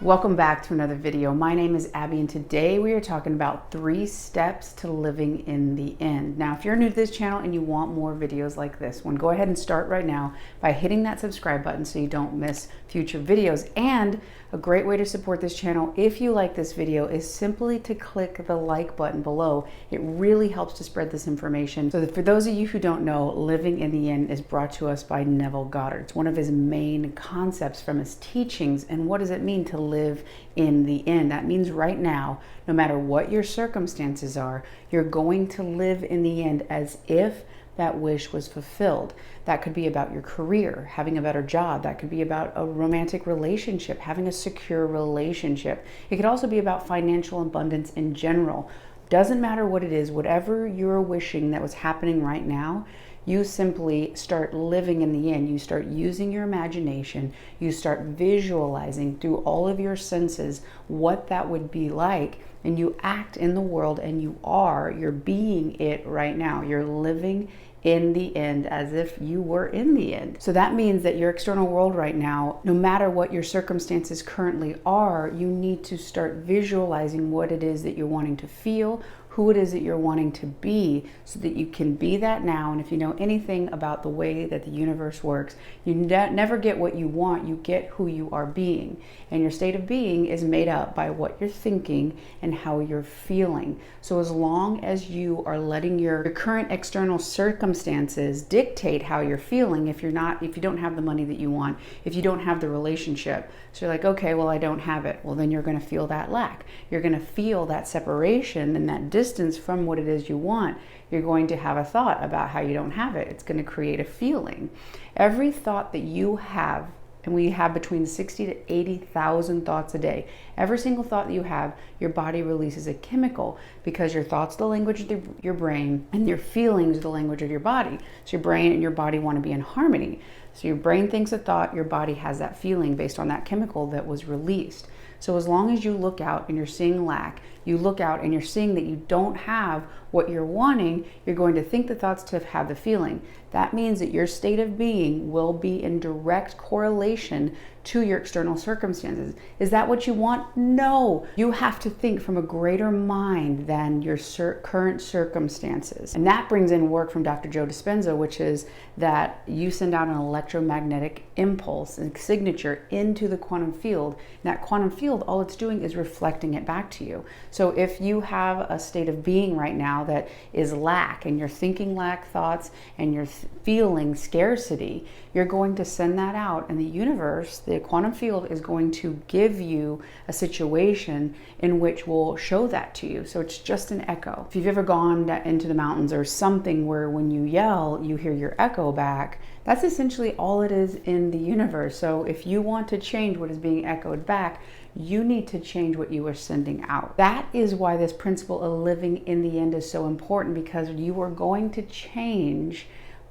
Welcome back to another video. My name is Abby and today we are talking about 3 steps to living in the end. Now, if you're new to this channel and you want more videos like this one, go ahead and start right now by hitting that subscribe button so you don't miss future videos. And a great way to support this channel, if you like this video, is simply to click the like button below. It really helps to spread this information. So for those of you who don't know, Living in the End is brought to us by Neville Goddard. It's one of his main concepts from his teachings. And what does it mean to live in the end? That means right now, no matter what your circumstances are, you're going to live in the end as if that wish was fulfilled. That could be about your career, having a better job. That could be about a romantic relationship, having a secure relationship. It could also be about financial abundance in general. Doesn't matter what it is, whatever you're wishing that was happening right now, you simply start living in the end. You start using your imagination. You start visualizing through all of your senses what that would be like. And you act in the world and you're being it right now. You're living in the end as if you were in the end. So that means that your external world right now, no matter what your circumstances currently are, you need to start visualizing what it is that you're wanting to feel, who it is that you're wanting to be, so that you can be that now. And if you know anything about the way that the universe works, you never get what you want, you get who you are being. And your state of being is made up by what you're thinking and how you're feeling. So as long as you are letting your current external circumstances dictate how you're feeling, if you don't have the money that you want, if you don't have the relationship, so you're like, okay, well, I don't have it. Well, then you're going to feel that lack. You're going to feel that separation and that distance from what it is you want. You're going to have a thought about how you don't have it. It's going to create a feeling. Every thought that you have, and we have between 60 to 80,000 thoughts a day. Every single thought that you have, your body releases a chemical, because your thoughts are the language of your brain and your feelings are the language of your body. So your brain and your body want to be in harmony. So your brain thinks a thought, your body has that feeling based on that chemical that was released. So as long as you look out and you're seeing lack, you look out and you're seeing that you don't have what you're wanting, you're going to think the thoughts to have the feeling. That means that your state of being will be in direct correlation to your external circumstances. Is that what you want? No. You have to think from a greater mind than your current circumstances. And that brings in work from Dr. Joe Dispenza, which is that you send out an electromagnetic impulse and signature into the quantum field. And that quantum field, all it's doing is reflecting it back to you. So if you have a state of being right now that is lack, and you're thinking lack thoughts and you're feeling scarcity, you're going to send that out, and the universe, the quantum field, is going to give you a situation in which will show that to you. So it's just an echo. If you've ever gone into the mountains or something where when you yell, you hear your echo back, that's essentially all it is in the universe. So if you want to change what is being echoed back, you need to change what you are sending out. That is why this principle of living in the end is so important, because you are going to change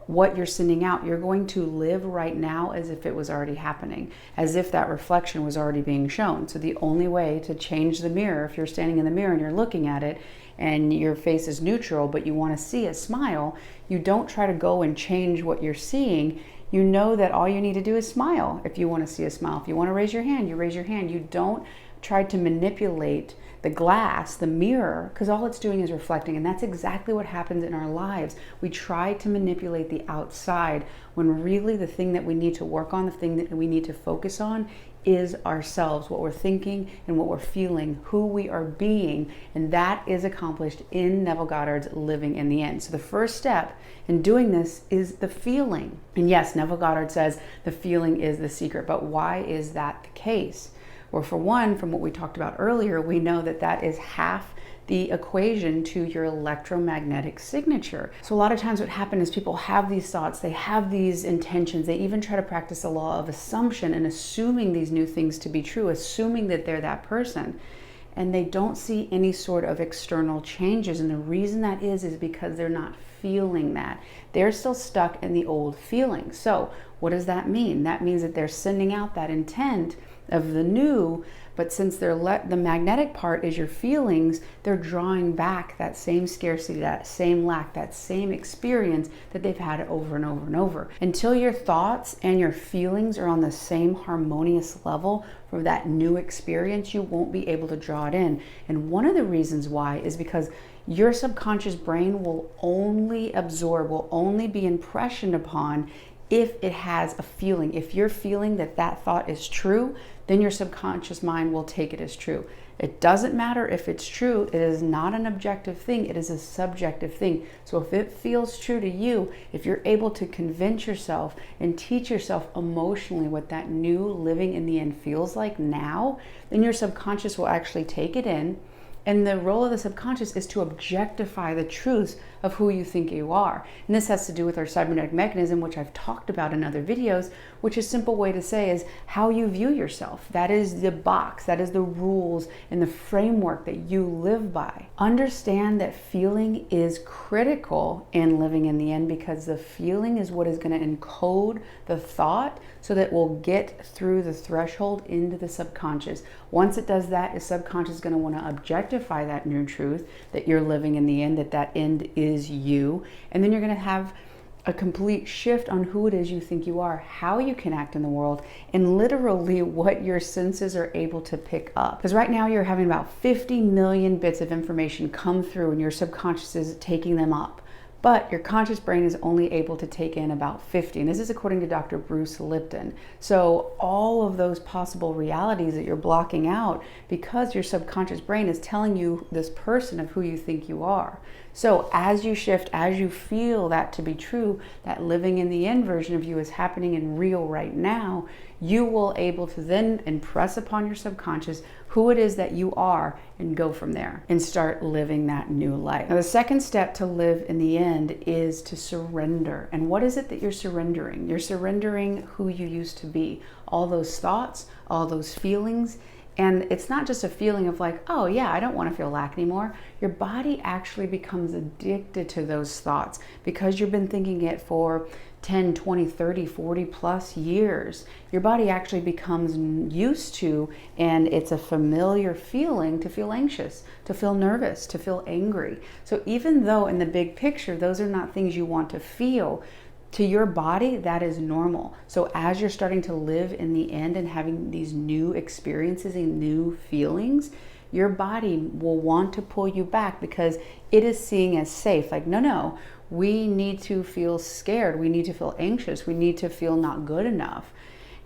what you're sending out. You're going to live right now as if it was already happening, as if that reflection was already being shown. So the only way to change the mirror, if you're standing in the mirror and you're looking at it and your face is neutral, but you want to see a smile, you don't try to go and change what you're seeing. You know that all you need to do is smile. If you want to see a smile, if you want to raise your hand, you raise your hand. You don't try to manipulate the glass, the mirror, because all it's doing is reflecting. And that's exactly what happens in our lives. We try to manipulate the outside when really the thing that we need to work on, the thing that we need to focus on, is ourselves, what we're thinking and what we're feeling, who we are being. And that is accomplished in Neville Goddard's Living in the End. So the first step in doing this is the feeling. And yes, Neville Goddard says the feeling is the secret, but why is that the case? Well, for one, from what we talked about earlier, we know that that is half the equation to your electromagnetic signature. So a lot of times what happens is people have these thoughts, they have these intentions, they even try to practice the law of assumption and assuming these new things to be true, assuming that they're that person. And they don't see any sort of external changes. And the reason that is because they're not feeling that. They're still stuck in the old feeling. So what does that mean? That means that they're sending out that intent, of the new. But since the magnetic part is your feelings, they're drawing back that same scarcity, that same lack, that same experience that they've had over and over and over. Until your thoughts and your feelings are on the same harmonious level for that new experience, you won't be able to draw it in. And one of the reasons why is because your subconscious brain will only absorb, will only be impressioned upon if it has a feeling. If you're feeling that that thought is true, then your subconscious mind will take it as true. It doesn't matter if it's true. It is not an objective thing. It is a subjective thing. So if it feels true to you, if you're able to convince yourself and teach yourself emotionally what that new living in the end feels like now, then your subconscious will actually take it in. And the role of the subconscious is to objectify the truths of who you think you are. And this has to do with our cybernetic mechanism, which I've talked about in other videos, which a simple way to say is how you view yourself. That is the box, that is the rules and the framework that you live by. Understand that feeling is critical in living in the end, because the feeling is what is going to encode the thought so that we'll get through the threshold into the subconscious. Once it does that, the subconscious is going to want to objectify that new truth that you're living in the end, that end is you. And then you're going to have a complete shift on who it is you think you are, how you can act in the world, and literally what your senses are able to pick up. Because right now you're having about 50 million bits of information come through and your subconscious is taking them up. But your conscious brain is only able to take in about 50. And this is according to Dr. Bruce Lipton. So all of those possible realities that you're blocking out because your subconscious brain is telling you this person of who you think you are. So as you shift, as you feel that to be true, that living in the end version of you is happening in real right now, you will able to then impress upon your subconscious who it is that you are and go from there and start living that new life. Now, the second step to live in the end is to surrender. And what is it that you're surrendering? You're surrendering who you used to be, all those thoughts, all those feelings. And it's not just a feeling of like, oh yeah, I don't want to feel lack anymore. Your body actually becomes addicted to those thoughts because you've been thinking it for 10, 20, 30, 40 plus years. Your body actually becomes used to, and it's a familiar feeling to feel anxious, to feel nervous, to feel angry. So even though in the big picture, those are not things you want to feel, to your body, that is normal. So as you're starting to live in the end and having these new experiences and new feelings, your body will want to pull you back because it is seeing as safe. Like, no, we need to feel scared. We need to feel anxious. We need to feel not good enough.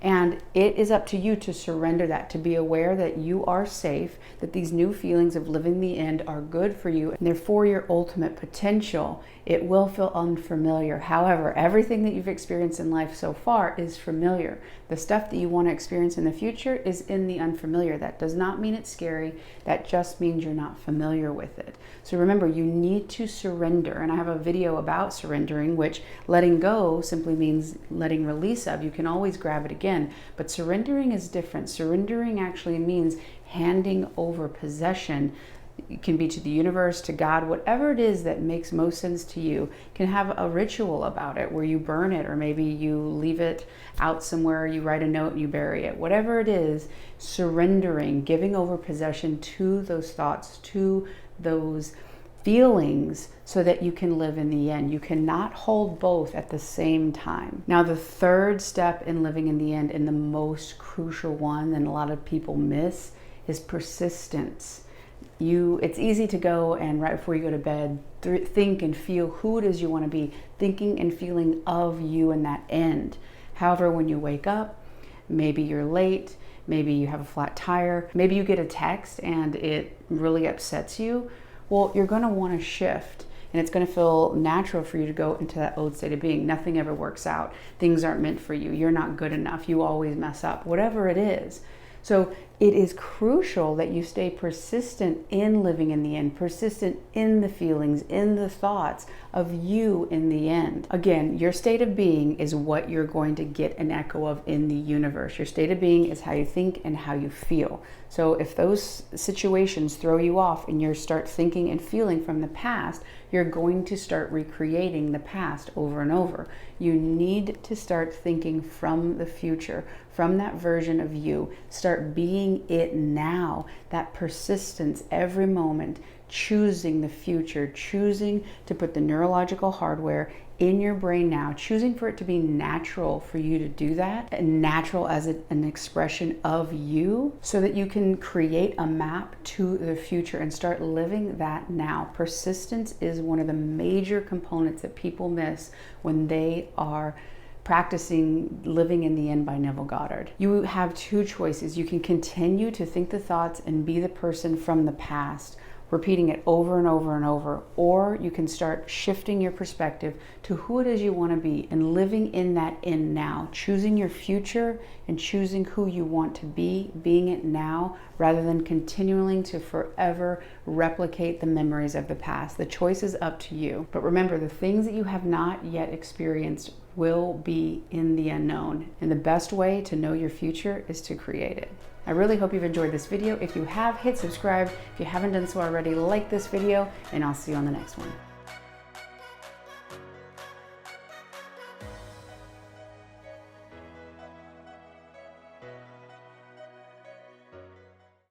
And it is up to you to surrender that, to be aware that you are safe, that these new feelings of living the end are good for you, and they're for your ultimate potential. It will feel unfamiliar. However, everything that you've experienced in life so far is familiar. The stuff that you want to experience in the future is in the unfamiliar. That does not mean it's scary. That just means you're not familiar with it. So remember, you need to surrender. And I have a video about surrendering, which letting go simply means letting release of. You can always grab it again, but surrendering is different. Surrendering actually means handing over possession. It can be to the universe, to God, whatever it is that makes most sense to you. You can have a ritual about it where you burn it, or maybe you leave it out somewhere, you write a note and you bury it. Whatever it is, surrendering, giving over possession to those thoughts, to those feelings, so that you can live in the end. You cannot hold both at the same time. Now, the third step in living in the end, and the most crucial one that a lot of people miss, is persistence. It's easy to go and right before you go to bed, think and feel who it is you want to be, thinking and feeling of you in that end. However, when you wake up, maybe you're late, maybe you have a flat tire, maybe you get a text and it really upsets you. Well, you're going to want to shift, and it's going to feel natural for you to go into that old state of being. Nothing ever works out. Things aren't meant for you. You're not good enough. You always mess up, whatever it is. So it is crucial that you stay persistent in living in the end, persistent in the feelings, in the thoughts of you in the end. Again, your state of being is what you're going to get an echo of in the universe. Your state of being is how you think and how you feel. So if those situations throw you off and you start thinking and feeling from the past, you're going to start recreating the past over and over. You need to start thinking from the future, from that version of you. Start being it now, that persistence every moment, choosing the future, choosing to put the neurological hardware in your brain now, choosing for it to be natural for you to do that, and natural as an expression of you, so that you can create a map to the future and start living that now. Persistence is one of the major components that people miss when they are practicing living in the end by Neville Goddard. You have two choices. You can continue to think the thoughts and be the person from the past, repeating it over and over and over, or you can start shifting your perspective to who it is you want to be and living in that in now, choosing your future and choosing who you want to be, being it now, rather than continuing to forever replicate the memories of the past. The choice is up to you. But remember, the things that you have not yet experienced will be in the unknown, and the best way to know your future is to create it. I really hope you've enjoyed this video. If you have, hit subscribe. If you haven't done so already, like this video, and I'll see you on the next one.